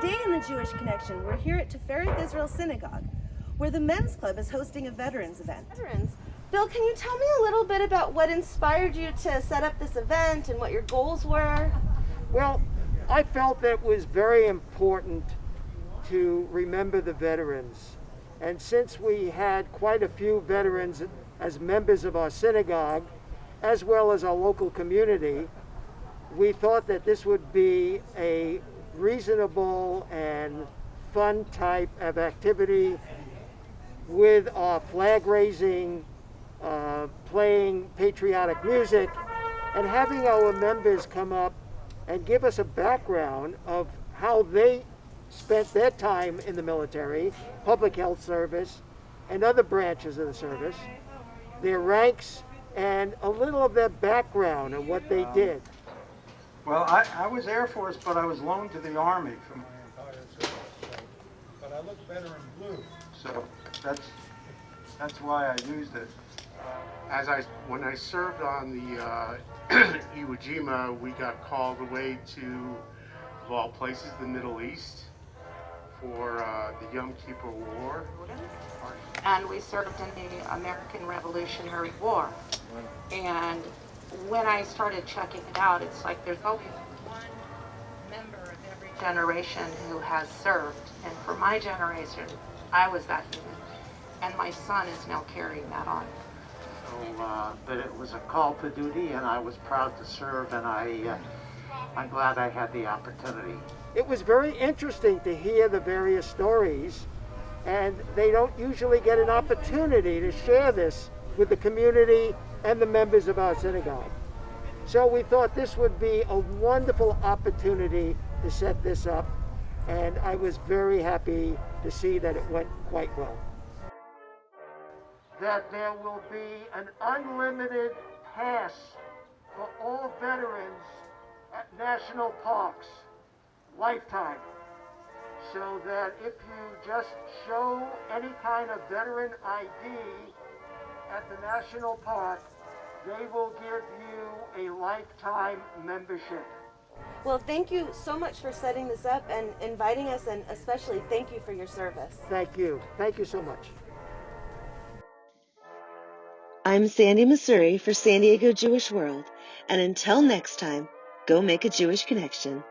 Today in the Jewish Connection, we're here at Tifereth Israel Synagogue, where the Men's Club is hosting a veterans event. Bill, can you tell me a little bit about what inspired you to set up this event and what your goals were? Well, I felt that it was very important to remember the veterans. And since we had quite a few veterans as members of our synagogue, as well as our local community, we thought that this would be a reasonable and fun type of activity with our flag raising, playing patriotic music, and having our members come up and give us a background of how they spent their time in the military, public health service, and other branches of the service, their ranks, and a little of their background and what they did. Well, I was Air Force, but I was loaned to the Army for my entire service. But I look better in blue, so that's why I used it. When I served on the Iwo Jima, we got called away to, of all places, the Middle East for the Yom Kippur War. And we served in the American Revolutionary War. And when I started checking it out, it's like there's always one member of every generation who has served. And for my generation, I was that human. And my son is now carrying that on. So that it was a call to duty, and I was proud to serve, and I'm glad I had the opportunity. It was very interesting to hear the various stories, and they don't usually get an opportunity to share this with the community and the members of our synagogue. So we thought this would be a wonderful opportunity to set this up, and I was very happy to see that it went quite well. That there will be an unlimited pass for all veterans at national parks, lifetime. So that if you just show any kind of veteran ID at the national park, they will give you a lifetime membership. Well, thank you so much for setting this up and inviting us, and especially thank you for your service. Thank you. Thank you so much. I'm Sandy Masuri for San Diego Jewish World, and until next time, go make a Jewish connection.